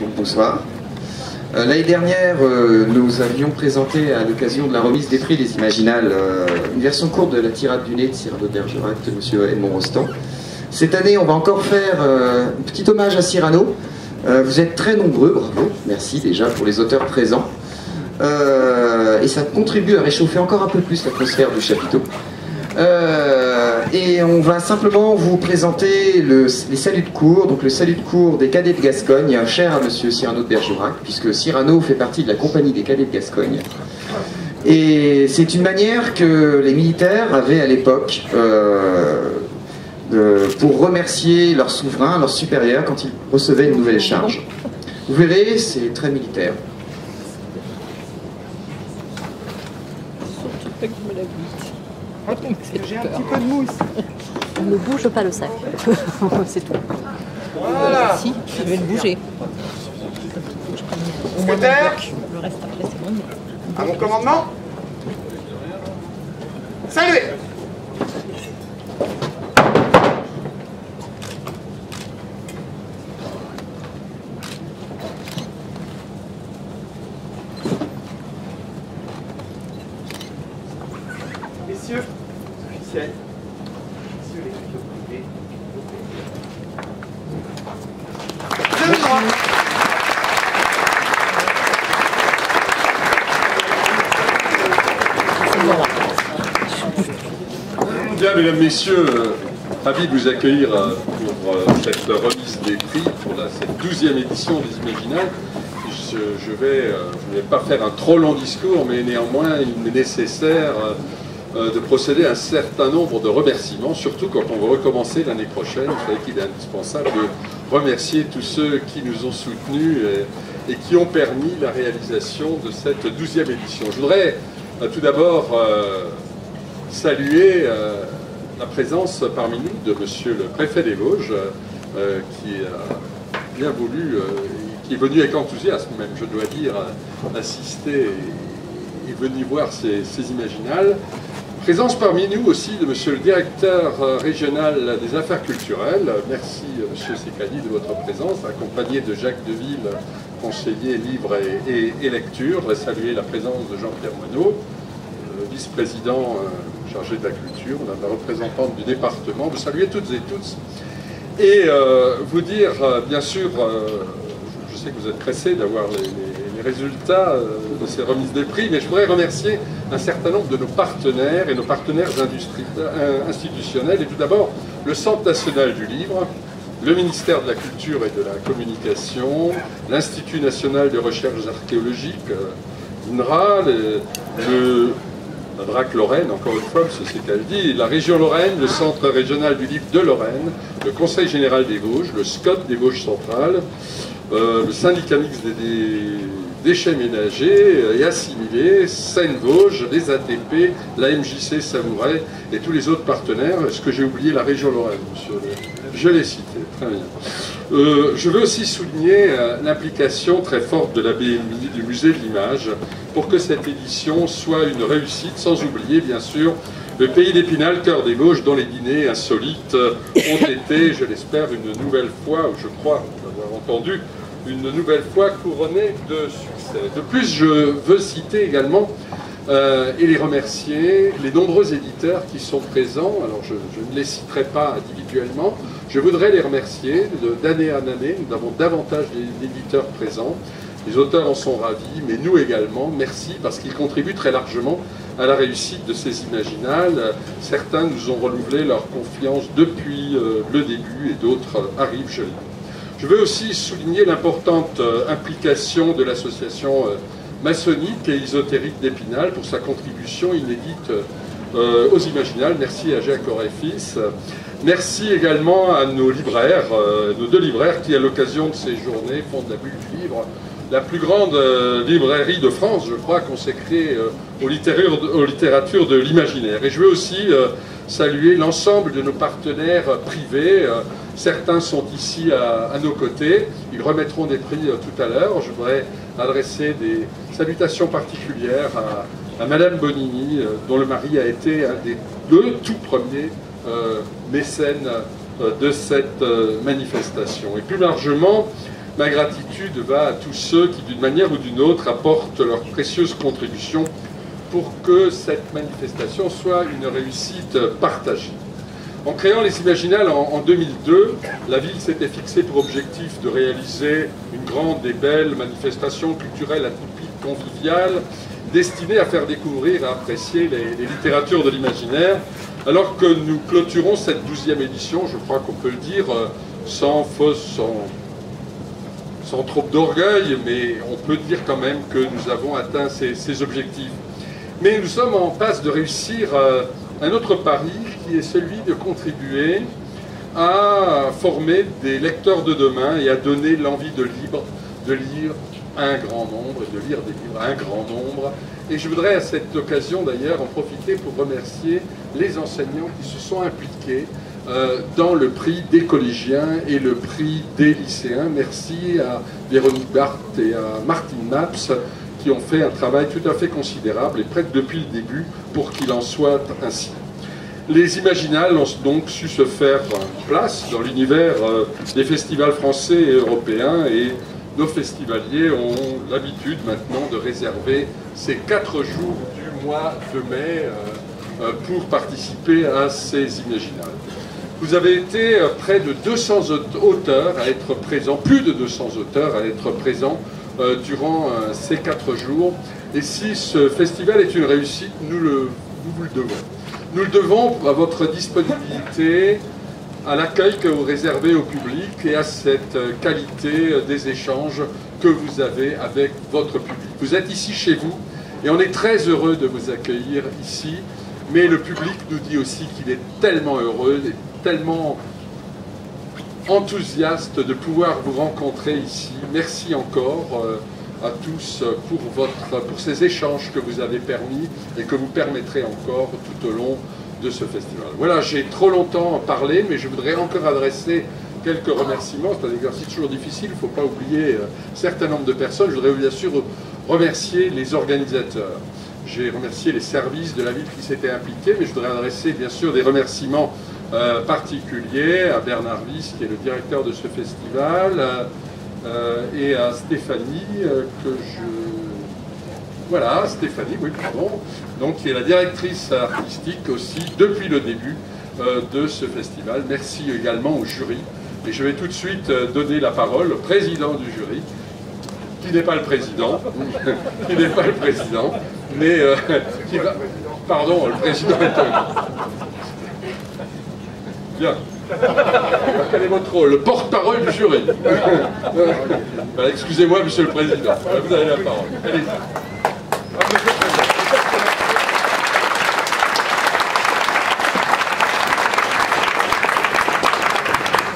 Donc bonsoir. L'année dernière, nous avions présenté à l'occasion de la remise des prix des Imaginales une version courte de la tirade du nez de Cyrano de Bergerac de M. Edmond Rostand. Cette année, on va encore faire un petit hommage à Cyrano. Vous êtes très nombreux, bravo, merci déjà pour les auteurs présents. Et ça contribue à réchauffer encore un peu plus l'atmosphère du chapiteau. Et on va simplement vous présenter les saluts de cour, donc le salut de cour des cadets de Gascogne, cher à monsieur Cyrano de Bergerac, puisque Cyrano fait partie de la compagnie des cadets de Gascogne. Et c'est une manière que les militaires avaient à l'époque pour remercier leur souverain, leur supérieur, quand ils recevaient une nouvelle charge. Vous verrez, c'est très militaire. J'ai un petit peu de mousse. On ne bouge pas le sac. C'est tout. Voilà. Si, je vais le bouger. Au moins le reste après c'est bon. À mon commandement. Saluez. Messieurs, officiels, messieurs les officiers privés, levez droit. Bien, mesdames, messieurs, ravi de vous accueillir pour cette remise des prix pour cette 12e édition des Imaginales. Je ne vais pas faire un trop long discours, mais néanmoins, il est nécessaire de procéder à un certain nombre de remerciements, surtout quand on va recommencer l'année prochaine. Vous savez qu'il est indispensable de remercier tous ceux qui nous ont soutenus et qui ont permis la réalisation de cette 12e édition. Je voudrais tout d'abord saluer la présence parmi nous de monsieur le préfet des Vosges, qui a bien voulu, qui est venu avec enthousiasme même, je dois dire, assister et venir voir ces Imaginales. Présence parmi nous aussi de monsieur le directeur régional des affaires culturelles. Merci monsieur Sekali de votre présence, accompagné de Jacques Deville, conseiller livre et lecture. Je voudrais saluer la présence de Jean-Pierre Moineau, vice-président chargé de la culture, la représentante du département. Vous saluez toutes et tous. Et vous dire, bien sûr, je sais que vous êtes pressés d'avoir les résultats de ces remises des prix, mais je voudrais remercier un certain nombre de nos partenaires et nos partenaires institutionnels. Et tout d'abord, le Centre national du livre, le ministère de la Culture et de la Communication, l'Institut national de recherches archéologiques, l'INRA, la DRAC Lorraine, encore une fois, M. Secaldi, la région Lorraine, le Centre régional du livre de Lorraine, le Conseil général des Vosges, le SCOT des Vosges centrales, le syndicat mixte des déchets ménagers et assimilés, Seine-Vosges, les ATP, la MJC Samouret et tous les autres partenaires. Est-ce que j'ai oublié la région Lorraine, monsieur? Je l'ai cité, très bien. Je veux aussi souligner l'implication très forte de la BMI, du Musée de l'Image, pour que cette édition soit une réussite, sans oublier bien sûr le Pays d'Épinal, cœur des Vosges, dont les dîners insolites ont été, je l'espère, une nouvelle fois, ou je crois l'avoir entendu, une nouvelle fois couronnés de succès. De plus, je veux citer également et les remercier les nombreux éditeurs qui sont présents. Alors je ne les citerai pas individuellement, je voudrais les remercier d'année en année. Nous avons davantage d'éditeurs présents. Les auteurs en sont ravis, mais nous également. Merci, parce qu'ils contribuent très largement à la réussite de ces Imaginales. Certains nous ont renouvelé leur confiance depuis le début et d'autres arrivent, je l'ai dit. Je veux aussi souligner l'importante implication de l'association maçonnique et ésotérique d'Épinal pour sa contribution inédite aux Imaginales. Merci à Jacques Oréfils. Merci également à nos libraires, nos deux libraires qui, à l'occasion de ces journées, font de la bulle du livre la plus grande librairie de France, je crois, consacrée aux littératures de l'imaginaire. Et je veux aussi saluer l'ensemble de nos partenaires privés. Certains sont ici à nos côtés. Ils remettront des prix tout à l'heure. Je voudrais adresser des salutations particulières à Madame Bonini, dont le mari a été un des deux tout premiers mécènes de cette manifestation. Et plus largement, ma gratitude va à tous ceux qui, d'une manière ou d'une autre, apportent leur précieuse contribution pour que cette manifestation soit une réussite partagée. En créant les Imaginales en 2002, la ville s'était fixée pour objectif de réaliser une grande et belle manifestation culturelle atypique, conviviale, destinée à faire découvrir et apprécier les littératures de l'imaginaire, alors que nous clôturons cette 12e édition, je crois qu'on peut le dire, sans trop d'orgueil, mais on peut dire quand même que nous avons atteint ces objectifs. Mais nous sommes en passe de réussir un autre pari qui est celui de contribuer à former des lecteurs de demain et à donner l'envie de lire un grand nombre, et de lire des livres à un grand nombre. Et je voudrais à cette occasion d'ailleurs en profiter pour remercier les enseignants qui se sont impliqués dans le prix des collégiens et le prix des lycéens. Merci à Véronique Barthes et à Martine Maps qui ont fait un travail tout à fait considérable et prêt depuis le début pour qu'il en soit ainsi. Les Imaginales ont donc su se faire place dans l'univers des festivals français et européens, et nos festivaliers ont l'habitude maintenant de réserver ces 4 jours du mois de mai pour participer à ces Imaginales. Vous avez été près de 200 auteurs à être présents, plus de 200 auteurs à être présents durant ces 4 jours. Et si ce festival est une réussite, nous vous le devons. Nous le devons à votre disponibilité, à l'accueil que vous réservez au public et à cette qualité des échanges que vous avez avec votre public. Vous êtes ici chez vous et on est très heureux de vous accueillir ici, mais le public nous dit aussi qu'il est tellement heureux et tellement enthousiaste de pouvoir vous rencontrer ici. Merci encore à tous pour ces échanges que vous avez permis et que vous permettrez encore tout au long de ce festival. Voilà, j'ai trop longtemps parlé, mais je voudrais encore adresser quelques remerciements. C'est un exercice toujours difficile, il ne faut pas oublier un certain nombre de personnes. Je voudrais bien sûr remercier les organisateurs. J'ai remercié les services de la ville qui s'étaient impliqués, mais je voudrais adresser bien sûr des remerciements particuliers à Bernard Wyss, qui est le directeur de ce festival, et à Stéphanie, Voilà, Stéphanie, oui, pardon, donc qui est la directrice artistique aussi depuis le début de ce festival. Merci également au jury. Et je vais tout de suite donner la parole au président du jury, qui n'est pas le président, mais qui va... Pardon, le président est bien. Quel est votre rôle? Le porte-parole du jury. Voilà, excusez-moi, monsieur le président. Vous avez la parole. Allez-y.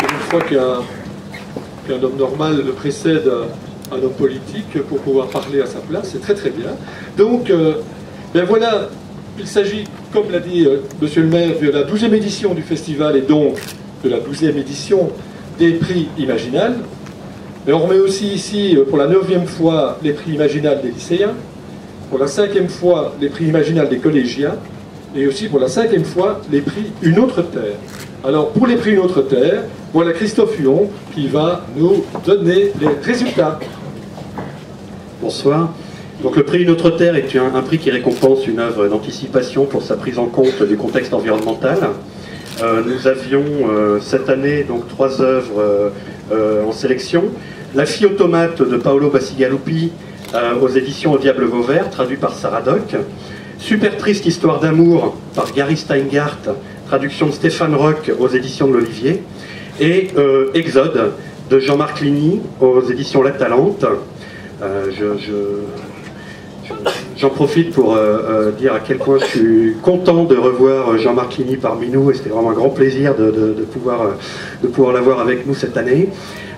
Une fois qu'un homme normal le précède un homme politique pour pouvoir parler à sa place, c'est très très bien. Donc, ben voilà, il s'agit, comme l'a dit monsieur le maire, de la 12e édition du festival et donc de la 12e édition des prix Imaginales. Mais on remet aussi ici, pour la 9e fois, les prix Imaginales des lycéens, pour la 5e fois, les prix Imaginales des collégiens, et aussi pour la 5e fois, les prix Une autre terre. Alors, pour les prix Une autre terre, voilà Christophe Huon qui va nous donner les résultats. Bonsoir. Donc le prix Une autre terre est un prix qui récompense une œuvre d'anticipation pour sa prise en compte du contexte environnemental. Nous avions cette année donc 3 œuvres en sélection. La fille automate de Paolo Bacigalupi aux éditions Au Diable Vauvert, traduit par Sarah Doc. Super triste histoire d'amour par Gary Steingart, traduction de Stéphane Roch aux éditions de l'Olivier. Et Exode de Jean-Marc Ligny aux éditions La Talente. J'en profite pour dire à quel point je suis content de revoir Jean-Marc Ligny parmi nous, et c'était vraiment un grand plaisir de pouvoir l'avoir avec nous cette année.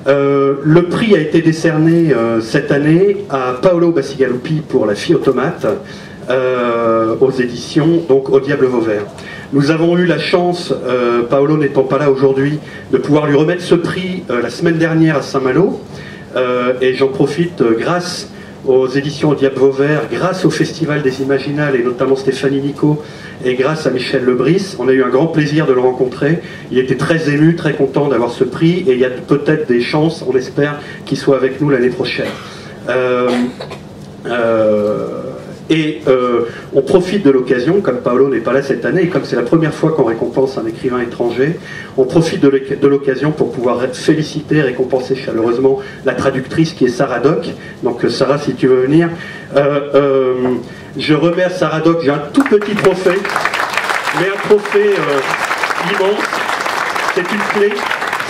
Le prix a été décerné cette année à Paolo Bacigalupi pour La fille automate aux éditions donc Au Diable Vauvert. Nous avons eu la chance, Paolo n'étant pas là aujourd'hui, de pouvoir lui remettre ce prix la semaine dernière à Saint-Malo, et j'en profite grâce aux éditions au Diable Vauvert, grâce au Festival des Imaginales et notamment Stéphanie Nico et grâce à Michel Lebris. On a eu un grand plaisir de le rencontrer. Il était très ému, très content d'avoir ce prix et il y a peut-être des chances, on espère, qu'il soit avec nous l'année prochaine. On profite de l'occasion, comme Paolo n'est pas là cette année, et comme c'est la première fois qu'on récompense un écrivain étranger, on profite de l'occasion pour pouvoir féliciter, récompenser chaleureusement la traductrice qui est Sarah Doc. Donc Sarah, si tu veux venir. Je remets à Sarah Doc, j'ai un tout petit trophée, mais un trophée immense. C'est une clé.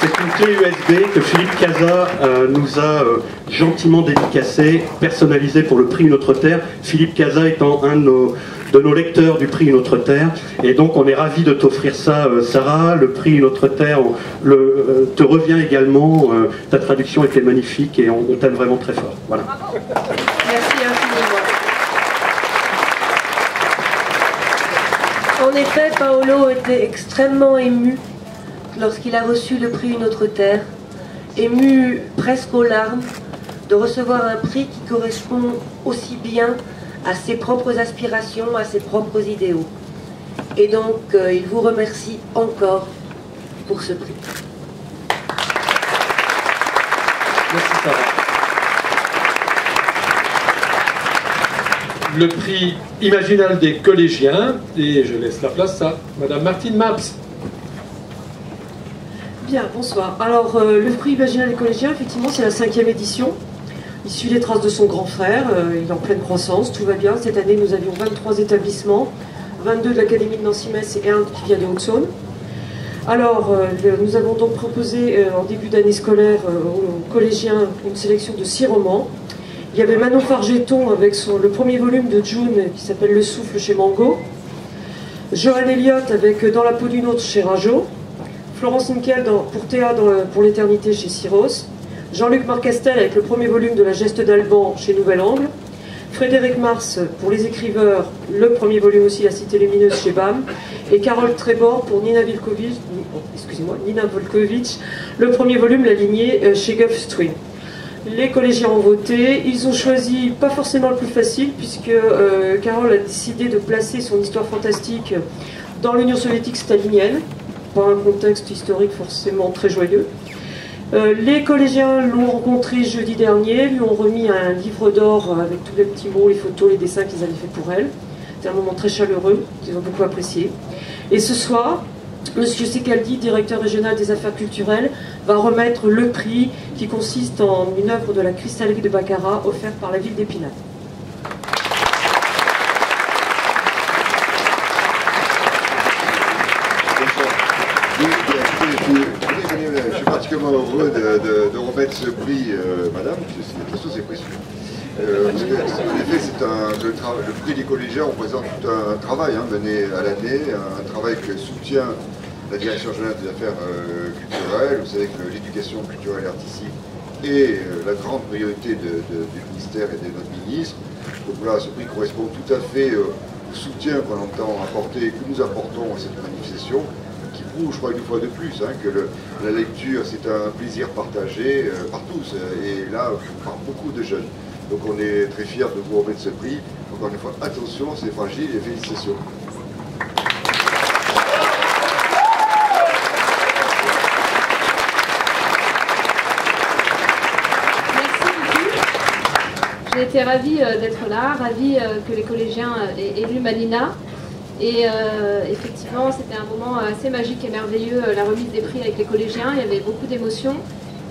C'est une clé USB que Philippe Cazat nous a gentiment dédicacée, personnalisée pour le prix Une Autre Terre. Philippe Cazat étant un de nos lecteurs du prix Une Autre Terre. Et donc on est ravis de t'offrir ça, Sarah. Le prix Une Autre Terre te revient également. Ta traduction était magnifique et on t'aime vraiment très fort. Voilà. Merci infiniment. En effet, Paolo était extrêmement ému lorsqu'il a reçu le prix Une Autre Terre, ému presque aux larmes de recevoir un prix qui correspond aussi bien à ses propres aspirations, à ses propres idéaux. Et donc, il vous remercie encore pour ce prix. Merci Sarah. Le prix Imaginal des collégiens, et je laisse la place à Madame Martine Maps. Bien, bonsoir. Alors, le prix Imaginal des collégiens, effectivement, c'est la 5e édition. Il suit les traces de son grand frère, il est en pleine croissance, tout va bien. Cette année, nous avions 23 établissements, 22 de l'Académie de Nancy-Metz et un qui vient de Haute-Saône. Alors, nous avons donc proposé en début d'année scolaire aux collégiens une sélection de 6 romans. Il y avait Manon Fargeton avec le premier volume de June qui s'appelle Le Souffle chez Mango. Johan Elliott avec Dans la peau d'une autre chez Rajo. Florence Hinkel pour Théa pour l'éternité chez Syros. Jean-Luc Marcastel avec le premier volume de La Geste d'Alban chez Nouvel Angle. Frédéric Mars pour Les Écriveurs, le premier volume aussi, La Cité Lumineuse chez BAM. Et Carole Trébor pour Nina Volkovitch, le premier volume, La Lignée, chez Gulfstream. Les collégiens ont voté, ils ont choisi pas forcément le plus facile puisque Carole a décidé de placer son histoire fantastique dans l'Union soviétique stalinienne, pas un contexte historique forcément très joyeux. Les collégiens l'ont rencontré jeudi dernier, lui ont remis un livre d'or avec tous les petits mots, les photos, les dessins qu'ils avaient fait pour elle. C'était un moment très chaleureux, qu'ils ont beaucoup apprécié. Et ce soir, M. Secaldi, directeur régional des affaires culturelles, va remettre le prix qui consiste en une œuvre de la cristallerie de Baccarat offerte par la ville d'Épinal. Je suis particulièrement heureux de remettre ce prix, madame, parce que c'est précieux. En effet, le prix des collégiens représente tout un travail mené à l'année, un travail que soutient la Direction générale des affaires culturelles. Vous savez que l'éducation culturelle et artistique est la grande priorité du ministère et de notre ministre. Donc là, ce prix correspond tout à fait au soutien qu'on entend apporter, que nous apportons à cette manifestation, qui prouve, je crois, une fois de plus, que la lecture, c'est un plaisir partagé par tous, et là, par beaucoup de jeunes. Donc on est très fiers de vous remettre ce prix. Encore une fois, attention, c'est fragile et félicitations. J'ai été ravie d'être là, ravie que les collégiens aient élu Malina. Et effectivement, c'était un moment assez magique et merveilleux, la remise des prix avec les collégiens. Il y avait beaucoup d'émotions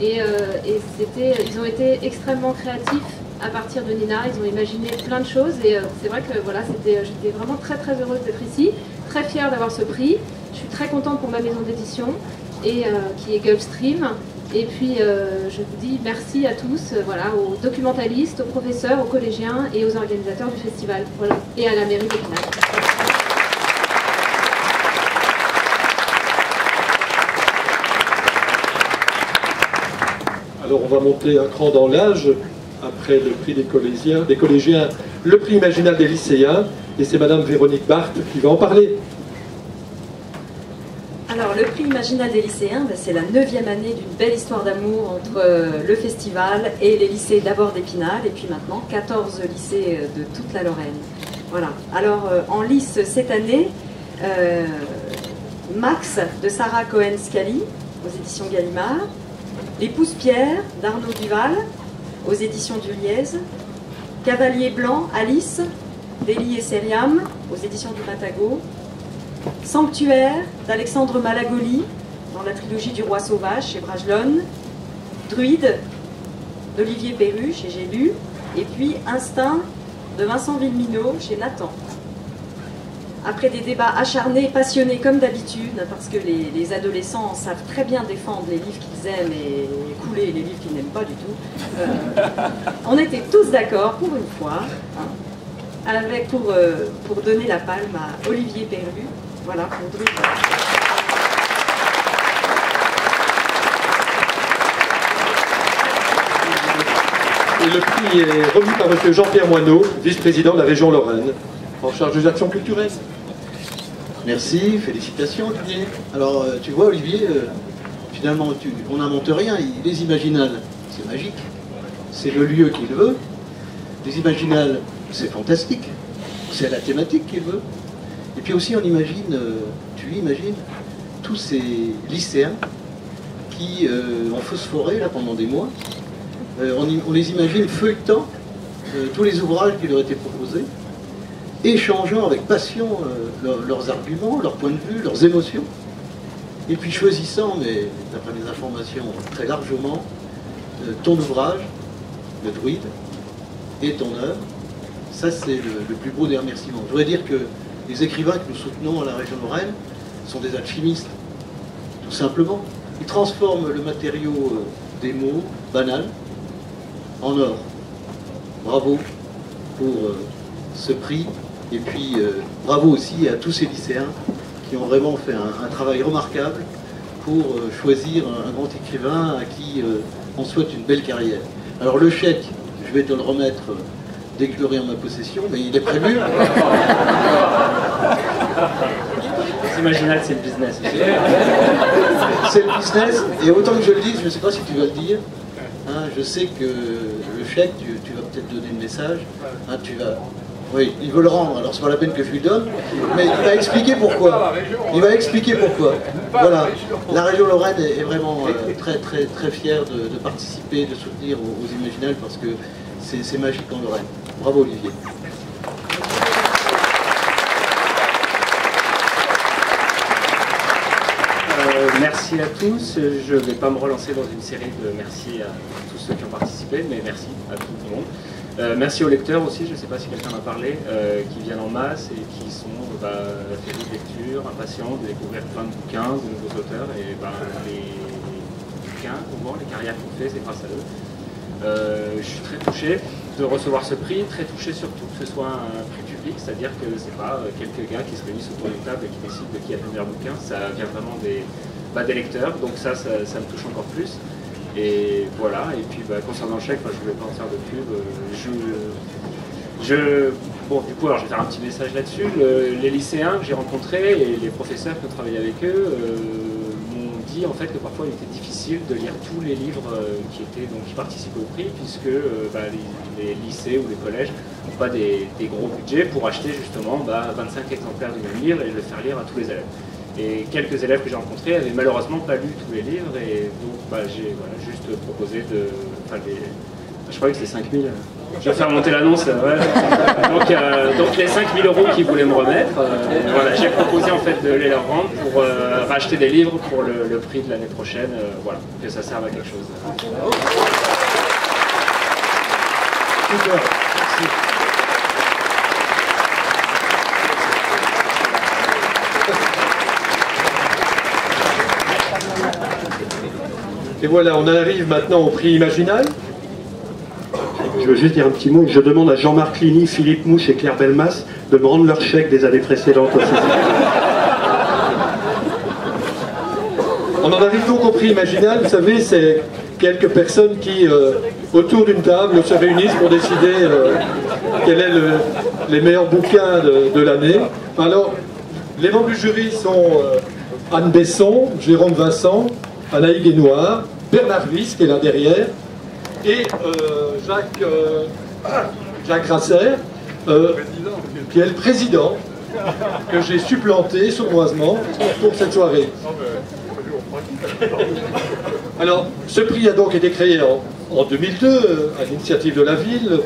et ils ont été extrêmement créatifs à partir de Nina. Ils ont imaginé plein de choses et c'est vrai que voilà, j'étais vraiment très très heureuse d'être ici, très fière d'avoir ce prix. Je suis très contente pour ma maison d'édition et qui est Gulfstream. Et puis je vous dis merci à tous, voilà, aux documentalistes, aux professeurs, aux collégiens et aux organisateurs du festival, voilà, et à la mairie d'Épinal. Alors on va monter un cran dans l'âge, après le prix des collégiens, le prix Imaginal des lycéens, et c'est Madame Véronique Barthes qui va en parler. Alors, le prix Imaginal des lycéens, c'est la 9e année d'une belle histoire d'amour entre le festival et les lycées d'abord d'Épinal, et puis maintenant 14 lycées de toute la Lorraine. Voilà. Alors, en lice cette année, Max de Sarah Cohen-Scali, aux éditions Gallimard, Les Pousse-Pierre d'Arnaud Duval, aux éditions du Liège, Cavalier Blanc, Alice, d'Élie et Seriam, aux éditions du Matagot, Sanctuaire d'Alexandre Malagoli, dans la trilogie du Roi Sauvage chez Bragelonne, Druide d'Olivier Perru chez J'ai lu, et puis Instinct de Vincent Villeminot chez Nathan. Après des débats acharnés et passionnés comme d'habitude, parce que les adolescents savent très bien défendre les livres qu'ils aiment et couler les livres qu'ils n'aiment pas du tout, on était tous d'accord pour une fois, pour donner la palme à Olivier Perru. Voilà, pour Druide. Et le prix est remis par M. Jean-Pierre Moineau, vice-président de la région Lorraine, en charge des actions culturelles. Merci, félicitations Olivier. Alors tu vois Olivier, finalement on n'invente rien, les Imaginales c'est magique, c'est le lieu qu'il veut, les Imaginales c'est fantastique, c'est la thématique qu'il veut. Et puis aussi on imagine, tu imagines tous ces lycéens qui ont phosphoré là pendant des mois, on les imagine feuilletant tous les ouvrages qui leur étaient proposés, échangeant avec passion leurs arguments, leurs points de vue, leurs émotions, et puis choisissant, mais d'après mes informations très largement, ton ouvrage, le Druide, et ton œuvre. Ça c'est le plus beau des remerciements. Je voudrais dire que les écrivains que nous soutenons à la région Lorraine sont des alchimistes, tout simplement. Ils transforment le matériau des mots banals en or. Bravo pour ce prix. Et puis, bravo aussi à tous ces lycéens qui ont vraiment fait un travail remarquable pour choisir un grand écrivain à qui on souhaite une belle carrière. Alors le chèque, je vais te le remettre dès que je l'aurai en ma possession, mais il est prévu. C'est Imaginal, c'est le business. C'est le business, et autant que je le dise, je ne sais pas si tu vas le dire, hein, je sais que le chèque, tu vas peut-être donner le message, hein, tu vas... Oui, il veut le rendre, alors c'est pas la peine que je lui donne, mais il va expliquer pourquoi. Il va expliquer pourquoi. Voilà, la région Lorraine est vraiment très fière de participer, de soutenir aux Imaginales, parce que c'est magique en Lorraine. Bravo Olivier. Merci à tous. Je ne vais pas me relancer dans une série de merci à tous ceux qui ont participé, mais merci à tout le monde. Merci aux lecteurs aussi, je ne sais pas si quelqu'un en a parlé, qui viennent en masse et qui sont férus de lecture, impatients de découvrir plein de bouquins, de nouveaux auteurs, et les bouquins qu'on vend, les carrières qu'on fait, c'est grâce à eux. Je suis très touché de recevoir ce prix, très touché surtout que ce soit un prix public, c'est-à-dire que c'est pas quelques gars qui se réunissent autour d'une table et qui décident de qui a le meilleur bouquin, ça vient vraiment des lecteurs, donc ça me touche encore plus. Et voilà, et puis concernant le chèque, je ne voulais pas en faire de pub, bon du coup alors je vais faire un petit message là-dessus, les lycéens que j'ai rencontrés et les professeurs qui ont travaillé avec eux m'ont dit en fait que parfois il était difficile de lire tous les livres qui participaient au prix, puisque les lycées ou les collèges n'ont pas des gros budgets pour acheter justement 25 exemplaires du même livre et le faire lire à tous les élèves. Et quelques élèves que j'ai rencontrés avaient malheureusement pas lu tous les livres, et donc j'ai juste proposé de... je croyais que c'était 5000. Je vais faire monter l'annonce. Ouais. Donc les 5000 € qu'ils voulaient me remettre, voilà, j'ai proposé en fait de les leur rendre pour racheter des livres pour le prix de l'année prochaine, voilà, que ça serve à quelque chose. Super, merci. Et voilà, on arrive maintenant au prix Imaginal. Je veux juste dire un petit mot. Je demande à Jean-Marc Ligny, Philippe Mouche et Claire Belmas de me rendre leur chèque des années précédentes aussi. On en arrive donc au prix Imaginal. Vous savez, c'est quelques personnes qui, autour d'une table, se réunissent pour décider quels sont les meilleurs bouquins de l'année. Alors, les membres du jury sont Anne Besson, Jérôme Vincent, Anaïs Guénoir, Bernard Luis, qui est là derrière, et Jacques Grasser, qui est le président, que j'ai supplanté sournoisement pour cette soirée. Alors, ce prix a donc été créé en 2002, à l'initiative de la ville.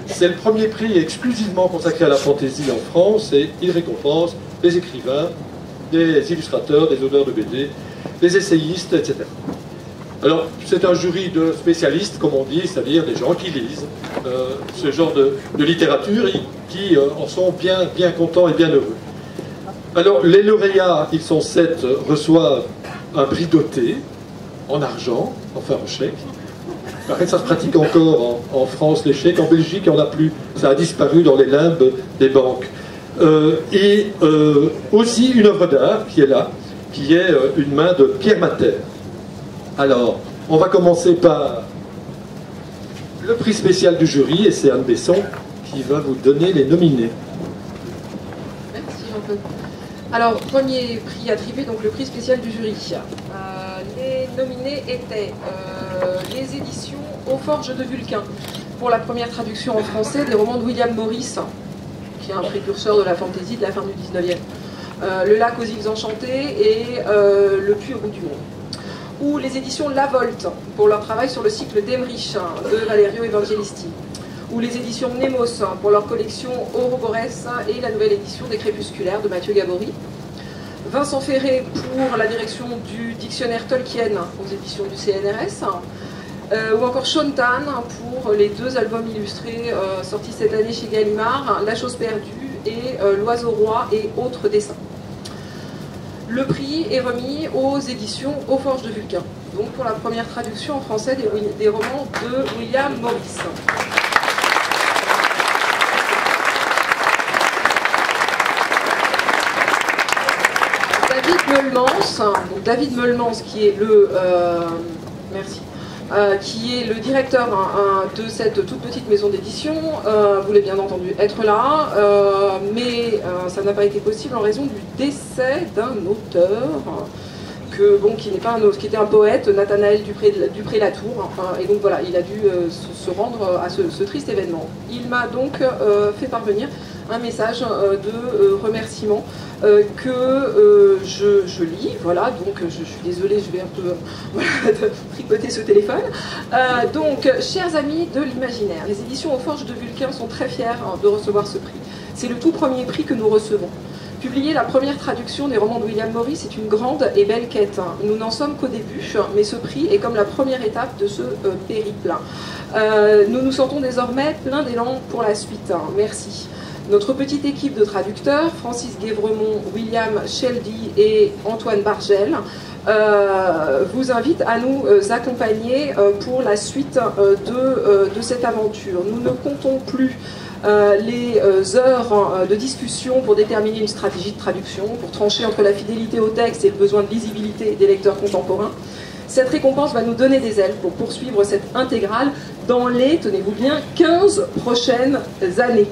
C'est le premier prix exclusivement consacré à la fantaisie en France, et il récompense des écrivains, des illustrateurs, des auteurs de BD, des essayistes, etc. Alors, c'est un jury de spécialistes, comme on dit, c'est-à-dire des gens qui lisent ce genre de littérature et qui en sont bien contents et bien heureux. Alors, les lauréats, ils sont 7, reçoivent un prix doté, en argent, enfin en chèque. Après, ça se pratique encore en France, les chèques. En Belgique, il n'y en a plus. Ça a disparu dans les limbes des banques. Et aussi une œuvre d'art qui est là, qui est une main de Pierre Mater. Alors, on va commencer par le prix spécial du jury, et c'est Anne Besson qui va vous donner les nominés. Merci Jean-Claude. Alors, premier prix attribué, donc le prix spécial du jury. Les nominés étaient les éditions Aux Forges de Vulcain, pour la première traduction en français des romans de William Morris, qui est un précurseur de la fantaisie de la fin du 19e. Le Lac aux îles Enchantées et Le Puits au bout du monde. Ou les éditions La Volte, pour leur travail sur le cycle d'Emmerich de Valerio Evangelisti. Ou les éditions Nemos, pour leur collection Ouroboros et la nouvelle édition des Crépusculaires de Mathieu Gabory. Vincent Ferré pour la direction du dictionnaire Tolkien aux éditions du CNRS. Ou encore Sean Tan pour les 2 albums illustrés sortis cette année chez Gallimard, La Chose Perdue et L'Oiseau Roi et autres dessins. Le prix est remis aux éditions Aux Forges de Vulcain, donc pour la première traduction en français des romans de William Morris. David Meulemans, qui est le qui est le directeur de cette toute petite maison d'édition, voulait bien entendu être là, mais ça n'a pas été possible en raison du décès d'un auteur qui n'est pas un autre, qui était un poète, Nathanaël Dupré-Latour, et donc voilà, il a dû se rendre à ce triste événement. Il m'a donc fait parvenir un message de remerciement que je lis, voilà, donc je suis désolée, je vais un peu tripoter ce téléphone. Donc, chers amis de l'imaginaire, les éditions Aux Forges de Vulcain sont très fiers de recevoir ce prix. C'est le tout premier prix que nous recevons. Publier la première traduction des romans de William Morris est une grande et belle quête. Nous n'en sommes qu'au début, mais ce prix est comme la première étape de ce périple. Nous nous sentons désormais plein d'élan pour la suite. Merci. Notre petite équipe de traducteurs, Francis Guévremont, William Sheldy et Antoine Bargel, vous invite à nous accompagner pour la suite de cette aventure. Nous ne comptons plus les heures de discussion pour déterminer une stratégie de traduction, pour trancher entre la fidélité au texte et le besoin de lisibilité des lecteurs contemporains. Cette récompense va nous donner des ailes pour poursuivre cette intégrale dans les, tenez-vous bien, 15 prochaines années,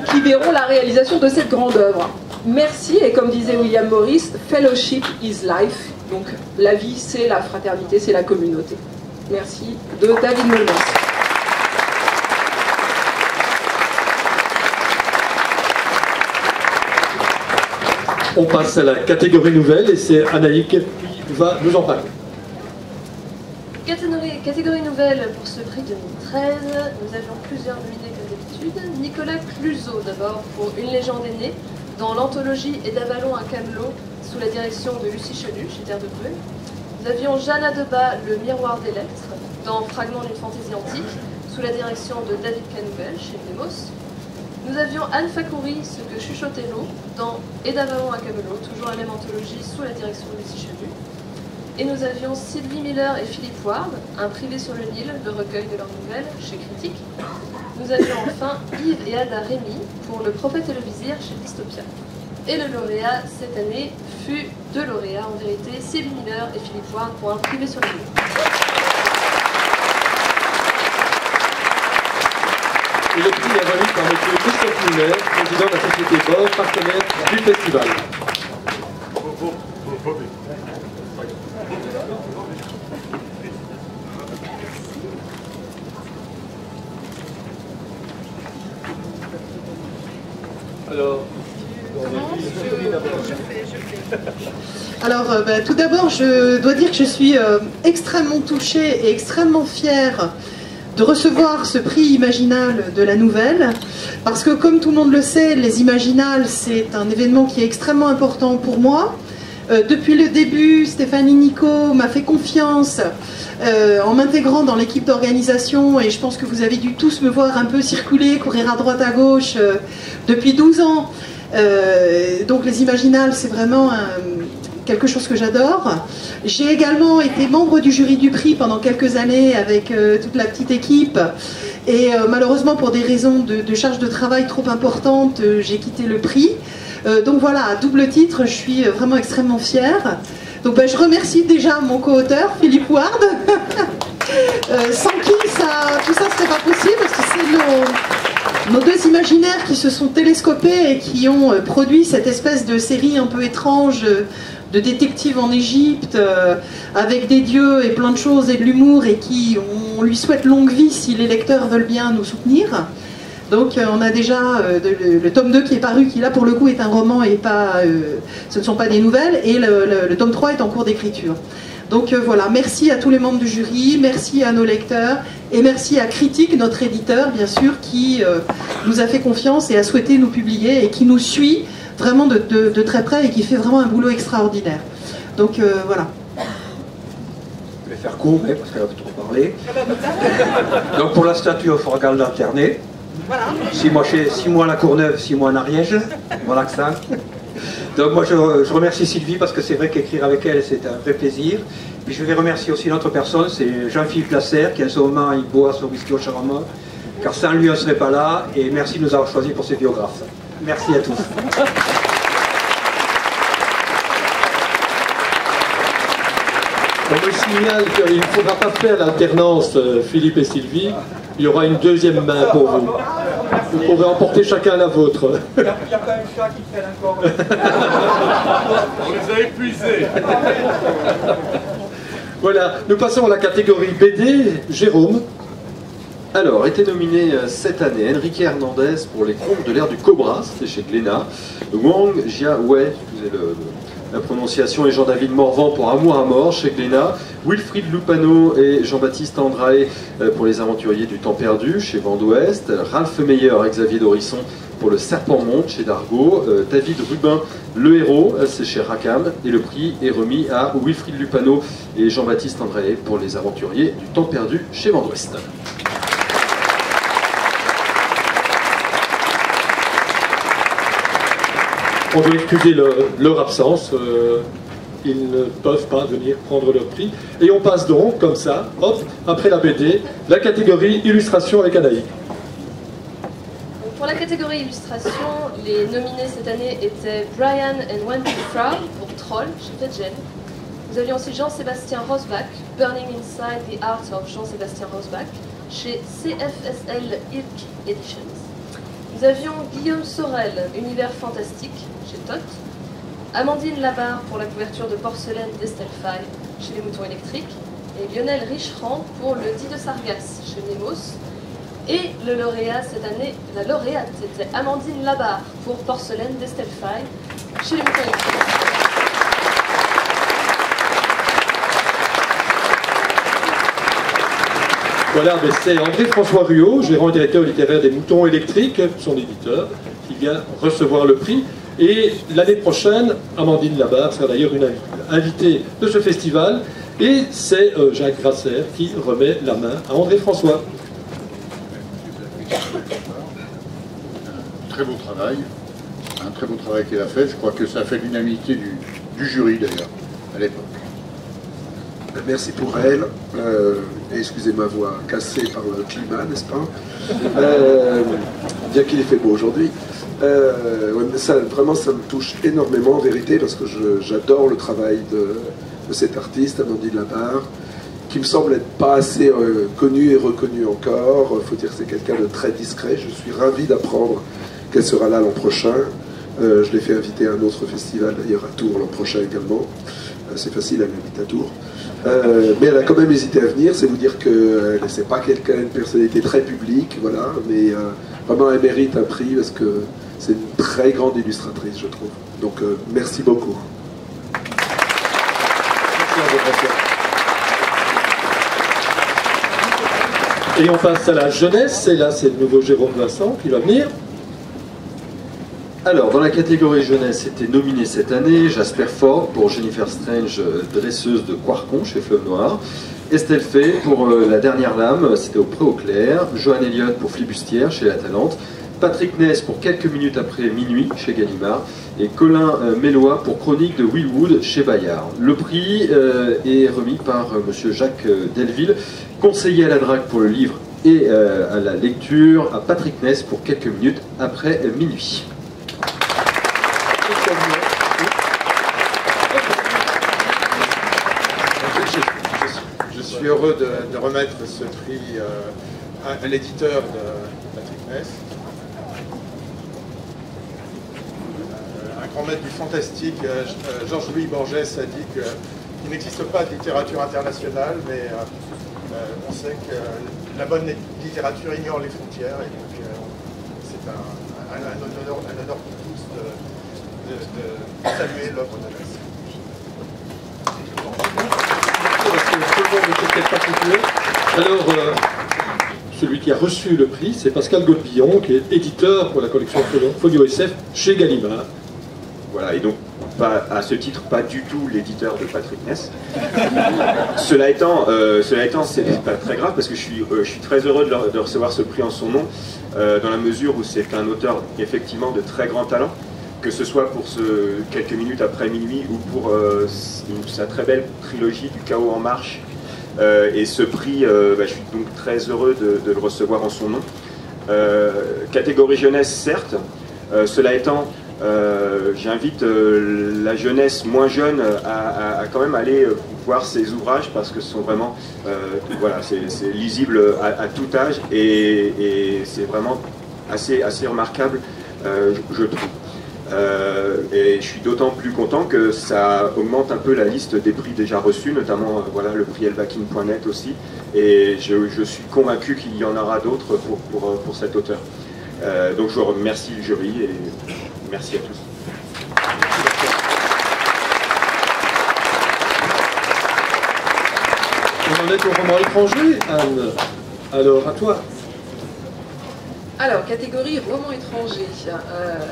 qui verront la réalisation de cette grande œuvre. Merci, et comme disait William Morris, fellowship is life. Donc la vie, c'est la fraternité, c'est la communauté. Merci de David Meulemans. On passe à la catégorie nouvelle et c'est Anaïs qui va nous en parler. Catégorie nouvelle pour ce prix 2013, nous avions plusieurs nominés comme d'habitude. Nicolas Cluzot d'abord pour Une légende est née, dans l'anthologie Et d'Avalon un camelot, sous la direction de Lucie Chenu chez Terre de Brune. Nous avions Jeanne Debat, Le miroir des lettres, dans Fragments d'une fantaisie antique, sous la direction de David Canouvel chez Nemos. Nous avions Anne Fakouri, Ce que chuchotait l'eau, dans Et d'Avalon un camelot, toujours la même anthologie, sous la direction de Lucie Chenu. Et nous avions Sylvie Miller et Philippe Ward, Un privé sur le Nil, le recueil de leurs nouvelles, chez Critique. Nous avions enfin Yves et Ada Rémy pour Le prophète et le vizir, chez Dystopia. Et le lauréat cette année fut deux lauréats en vérité, Sylvie Miller et Philippe Ward pour Un privé sur le Nil. Et le prix est remis par M. Christophe Miller, président de la société BOR, partenaire du festival. Alors, tout d'abord, je dois dire que je suis extrêmement touchée et extrêmement fière de recevoir ce prix Imaginal de la Nouvelle, parce que comme tout le monde le sait, les Imaginales, c'est un événement qui est extrêmement important pour moi. Depuis le début, Stéphanie Nico m'a fait confiance en m'intégrant dans l'équipe d'organisation, et je pense que vous avez dû tous me voir un peu circuler, courir à droite à gauche depuis 12 ans. Donc les Imaginales, c'est vraiment quelque chose que j'adore. J'ai également été membre du jury du prix pendant quelques années avec toute la petite équipe, et malheureusement pour des raisons de charge de travail trop importantes, j'ai quitté le prix. Donc voilà, à double titre, je suis vraiment extrêmement fière. Donc je remercie déjà mon co-auteur, Philippe Ward, sans qui tout ça ne serait pas possible, parce que c'est nos deux imaginaires qui se sont télescopés et qui ont produit cette espèce de série un peu étrange de détectives en Égypte, avec des dieux et plein de choses et de l'humour, et qui, on lui souhaite longue vie si les lecteurs veulent bien nous soutenir. Donc on a déjà le tome 2 qui est paru, qui là pour le coup est un roman et pas, ce ne sont pas des nouvelles, et le tome 3 est en cours d'écriture. Donc voilà, merci à tous les membres du jury, merci à nos lecteurs, et merci à Critique, notre éditeur bien sûr, qui nous a fait confiance et a souhaité nous publier, et qui nous suit vraiment de très près, et qui fait vraiment un boulot extraordinaire. Donc voilà. Je vais faire court, mais parce qu'elle a trop parlé. Donc pour la statue, il faut regarder l'alterner. 6 mois à la Courneuve, 6 mois en Ariège, voilà que ça. Donc moi je remercie Sylvie, parce que c'est vrai qu'écrire avec elle c'est un vrai plaisir. Puis je vais remercier aussi une autre personne, c'est Jean-Philippe Lasserre, qui en ce moment il boit son whisky au Charama, car sans lui on ne serait pas là, et merci de nous avoir choisis pour ces biographes. Merci à tous. On me signale qu'il ne faudra pas faire l'alternance Philippe et Sylvie, il y aura une deuxième main pour vous. Vous pourrez emporter chacun la vôtre. Il y a quand même ça qui traîne encore. On les a épuisés. Voilà, nous passons à la catégorie BD. Jérôme. Alors, était nominé cette année Enrique Hernandez pour Les Contes de l'ère du Cobra, c'était chez Glénat. Wang Jiawei, la prononciation, et Jean-David Morvan pour Amour à mort chez Glénat. Wilfried Lupano et Jean-Baptiste Andrae pour Les Aventuriers du Temps perdu chez Vent d'Ouest. Ralph Meyer et Xavier Dorisson pour Le Serpent monte chez Dargaud. David Rubin, Le Héros, c'est chez Rackham. Et le prix est remis à Wilfried Lupano et Jean-Baptiste Andrae pour Les Aventuriers du Temps perdu chez Vent d'Ouest. On doit excuser leur absence, ils ne peuvent pas venir prendre leur prix. Et on passe donc, comme ça, hop, après la BD, la catégorie illustration avec Anaïs. Pour la catégorie illustration, les nominés cette année étaient Brian and Wendy Frog pour Troll chez Fedgen. Nous avions aussi Jean-Sébastien Rosbach, Burning Inside the Art of Jean-Sébastien Rosbach chez CFSL Ilk Editions. Nous avions Guillaume Sorel, Univers fantastique, chez Tot. Amandine Labarre pour la couverture de Porcelaine d'Estelle Faye, chez Les Moutons Électriques. Et Lionel Richerand pour Le Dit de Sargasses, chez Nemos. Et le lauréat cette année, la lauréate, c'était Amandine Labarre pour Porcelaine d'Estelle Faye, chez Les Moutons Électriques. Voilà, mais c'est André-François Ruot, gérant et directeur littéraire des Moutons Électriques, son éditeur, qui vient recevoir le prix. Et l'année prochaine, Amandine Labarre sera d'ailleurs une invitée de ce festival. Et c'est Jacques Grasser qui remet la main à André-François. Très beau travail, un très beau travail qu'elle a fait. Je crois que ça a fait l'unanimité du jury d'ailleurs, à l'époque. Merci pour elle. Excusez ma voix cassée par le climat, n'est-ce pas? Bien qu'il ait fait beau aujourd'hui. Vraiment, ça me touche énormément en vérité, parce que j'adore le travail de cette artiste, Amandine Labarre, qui me semble être pas assez connue et reconnue encore. Il faut dire que c'est quelqu'un de très discret. Je suis ravi d'apprendre qu'elle sera là l'an prochain. Je l'ai fait inviter à un autre festival, d'ailleurs à Tours l'an prochain également. C'est facile, elle habite à Tours. Mais elle a quand même hésité à venir, c'est vous dire que c'est pas quelqu'un, une personnalité très publique, voilà, mais vraiment elle mérite un prix parce que c'est une très grande illustratrice, je trouve. Donc merci beaucoup. Et on passe à la jeunesse, et là c'est le nouveau Jérôme Vincent qui va venir. Alors, dans la catégorie jeunesse, était nominé cette année Jasper Ford pour Jennifer Strange, dresseuse de Quarcon chez Fleuve Noir, Estelle Fay pour La Dernière Lame, c'était au Pré au Clair, Johan Elliott pour Flibustière chez La Talente, Patrick Ness pour Quelques minutes après minuit chez Gallimard, et Colin Mélois pour Chronique de Will Wood chez Bayard. Le prix est remis par monsieur Jacques Delville, conseiller à la drague pour le livre et à la lecture, à Patrick Ness pour Quelques minutes après minuit. Je suis heureux de remettre ce prix à l'éditeur de Patrick Ness, un grand maître du fantastique. Georges-Louis Borges a dit qu'il n'existe pas de littérature internationale, mais on sait que la bonne littérature ignore les frontières, et donc c'est un honneur pour tous de saluer l'œuvre de Ness. Alors, celui qui a reçu le prix, c'est Pascal Godbillon, qui est éditeur pour la collection Folio SF chez Gallimard. Voilà, et donc, à ce titre, pas du tout l'éditeur de Patrick Ness. Cela étant, c'est pas très grave, parce que je suis très heureux de recevoir ce prix en son nom, dans la mesure où c'est un auteur, effectivement, de très grand talent, que ce soit pour Quelques minutes après minuit ou pour sa très belle trilogie du Chaos en marche. Et ce prix, je suis donc très heureux de le recevoir en son nom. Catégorie jeunesse, certes. Cela étant, j'invite la jeunesse moins jeune à quand même aller voir ces ouvrages, parce que ce sont vraiment, voilà, c'est lisible à tout âge, et c'est vraiment assez remarquable, je trouve. Et je suis d'autant plus content que ça augmente un peu la liste des prix déjà reçus, notamment voilà, le prix Elbakin.net aussi, et je suis convaincu qu'il y en aura d'autres pour cet auteur. Donc je remercie le jury et merci à tous. On en est au roman étranger, Anne. Alors, à toi. Alors, catégorie roman étranger,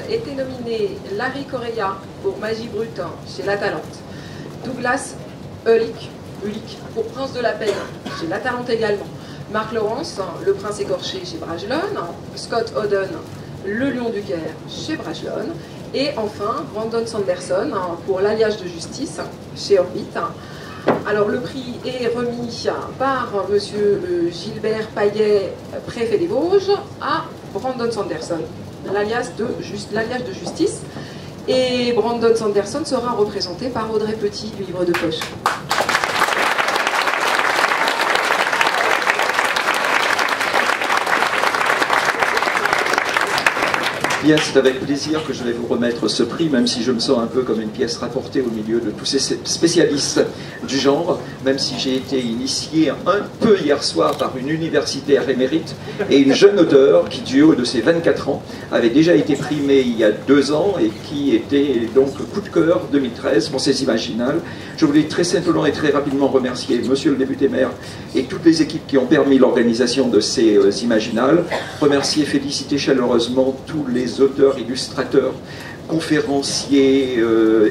était nominé Larry Correia pour Magie Brute chez La Talente, Douglas Ulick pour Prince de la Peine chez La Talente également, Marc Laurence, Le Prince écorché chez Bragelonne, Scott Oden, Le Lion du Caire chez Bragelonne, et enfin Brandon Sanderson pour L'Alliage de justice chez Orbit. Alors le prix est remis par monsieur Gilbert Paillet, préfet des Vosges, à Brandon Sanderson, l'alliage de justice. Et Brandon Sanderson sera représenté par Audrey Petit, livre de poche. Bien, c'est avec plaisir que je vais vous remettre ce prix, même si je me sens un peu comme une pièce rapportée au milieu de tous ces spécialistes du genre, même si j'ai été initié un peu hier soir par une universitaire émérite et une jeune auteure qui, du haut de ses 24 ans, avait déjà été primée il y a 2 ans et qui était donc coup de cœur 2013 pour ses imaginales. Je voulais très simplement et très rapidement remercier monsieur le député maire et toutes les équipes qui ont permis l'organisation de ces imaginales, remercier et féliciter chaleureusement tous les auteurs, illustrateurs, conférenciers,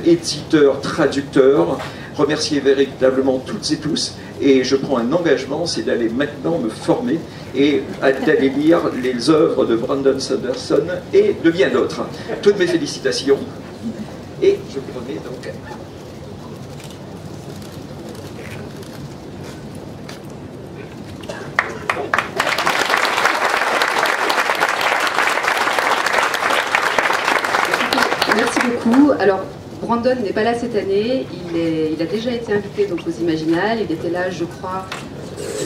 éditeurs, traducteurs, remercier véritablement toutes et tous, et je prends un engagement, c'est d'aller maintenant me former et d'aller lire les œuvres de Brandon Sanderson et de bien d'autres. Toutes mes félicitations, et je vous remets donc... Merci beaucoup. Alors, Brandon n'est pas là cette année. Il a déjà été invité donc, aux Imaginales. Il était là, je crois,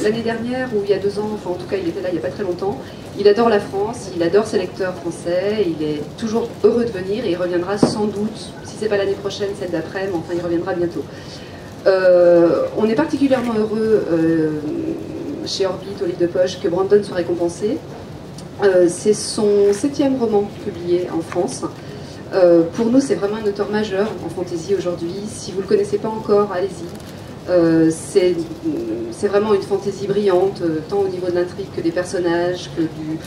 l'année dernière, ou il y a 2 ans, enfin en tout cas il était là il n'y a pas très longtemps. Il adore la France, il adore ses lecteurs français, il est toujours heureux de venir et il reviendra sans doute, si c'est pas l'année prochaine, celle d'après, mais enfin il reviendra bientôt. On est particulièrement heureux chez Orbit, au livre de poche, que Brandon soit récompensé. C'est son 7e roman publié en France. Pour nous, c'est vraiment un auteur majeur en fantasy aujourd'hui. Si vous ne le connaissez pas encore, allez-y. C'est vraiment une fantaisie brillante, tant au niveau de l'intrigue que des personnages, que du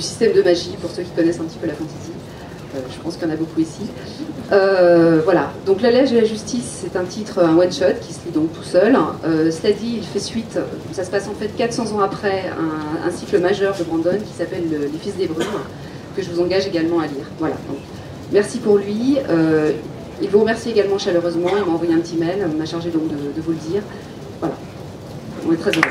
système de magie, pour ceux qui connaissent un petit peu la fantasy. Je pense qu'il y en a beaucoup ici. Voilà, donc La Lège de la Justice, c'est un titre, un one-shot qui se lit donc tout seul. Cela dit, il fait suite, ça se passe en fait 400 ans après un cycle majeur de Brandon qui s'appelle Les Fils des Brumes, que je vous engage également à lire. Voilà, donc, merci pour lui. Il vous remercie également chaleureusement, il m'a envoyé un petit mail, il m'a chargé donc de vous le dire. Voilà, on est très heureux.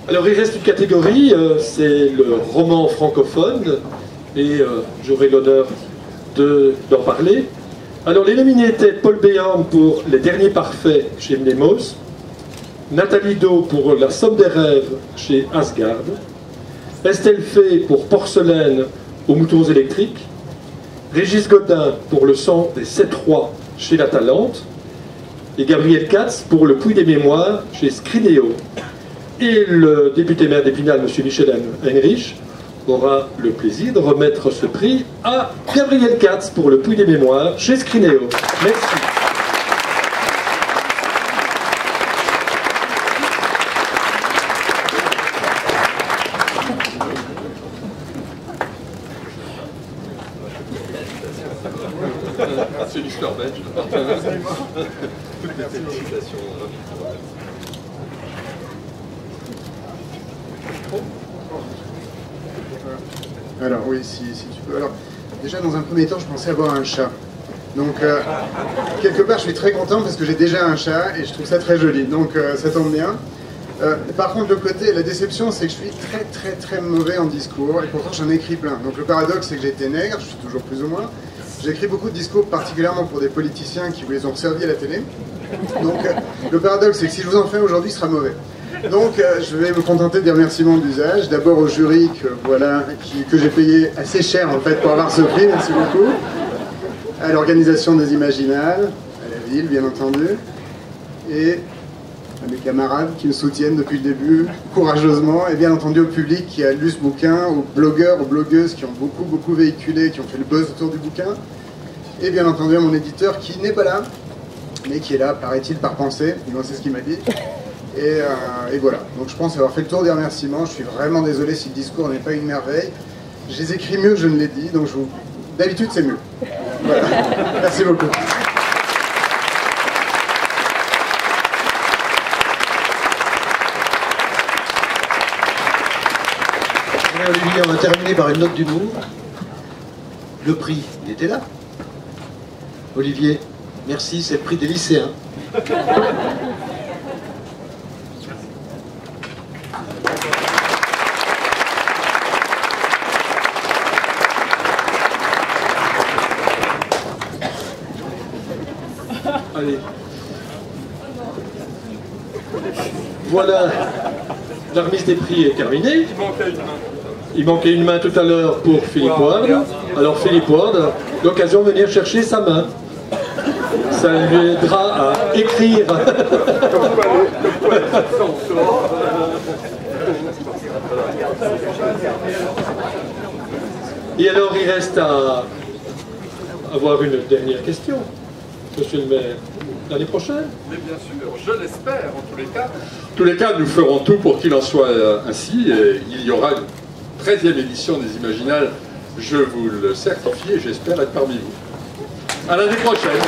Alors il reste une catégorie, c'est le roman francophone, et j'aurai l'honneur d'en parler. Alors les nominés étaient Paul Béarn pour Les Derniers Parfaits chez Mnemos, Nathalie Do pour La Somme des Rêves chez Asgard, Estelle Fay pour Porcelaine aux Moutons électriques, Régis Godin pour Le Sang des 7 Rois chez La Talente, et Gabriel Katz pour Le Puits des Mémoires chez Scrinéo. Et le député maire d'Épinal, M. Michel Heinrich, aura le plaisir de remettre ce prix à Gabriel Katz pour Le Puits des Mémoires chez Scrinéo. Merci. C'est l'histoire belge. Toutes mes félicitations. Alors oui, si tu peux. Alors, déjà dans un premier temps, je pensais avoir un chat. Donc, quelque part, je suis très content parce que j'ai déjà un chat et je trouve ça très joli. Donc, ça tombe bien. Par contre, de l'autre côté, la déception, c'est que je suis très mauvais en discours et pourtant j'en écris plein. Donc, le paradoxe, c'est que j'ai été nègre, je suis toujours plus ou moins. J'écris beaucoup de discours, particulièrement pour des politiciens qui vous les ont servis à la télé. Donc, le paradoxe, c'est que si je vous en fais aujourd'hui, il sera mauvais. Donc, je vais me contenter des remerciements d'usage. D'abord au jury que j'ai payé assez cher en fait pour avoir ce prix, merci beaucoup. À l'organisation des Imaginales, à la ville bien entendu, et à mes camarades qui me soutiennent depuis le début, courageusement, et bien entendu au public qui a lu ce bouquin, aux blogueurs, aux blogueuses qui ont beaucoup véhiculé, qui ont fait le buzz autour du bouquin, et bien entendu à mon éditeur qui n'est pas là, mais qui est là, paraît-il, par pensée, non, c'est ce qu'il m'a dit. Et voilà, donc je pense avoir fait le tour des remerciements. Je suis vraiment désolé si le discours n'est pas une merveille. Je les écris mieux que je ne l'ai dit, donc d'habitude c'est mieux. Voilà. Merci beaucoup. Olivier, on va terminer par une note d'humour. Le prix, il était là. Olivier, merci, c'est le prix des lycéens. Allez. Voilà, la remise des prix est terminée. Il manquait une main tout à l'heure pour Philippe Ward. Alors Philippe Ward, l'occasion de venir chercher sa main. Ça lui aidera à écrire. Et alors il reste à avoir une dernière question. Monsieur le maire, l'année prochaine? Mais bien sûr, je l'espère en tous les cas. En tous les cas, nous ferons tout pour qu'il en soit ainsi. Et il y aura une 13e édition des Imaginales, je vous le certifie, et j'espère être parmi vous. À l'année prochaine.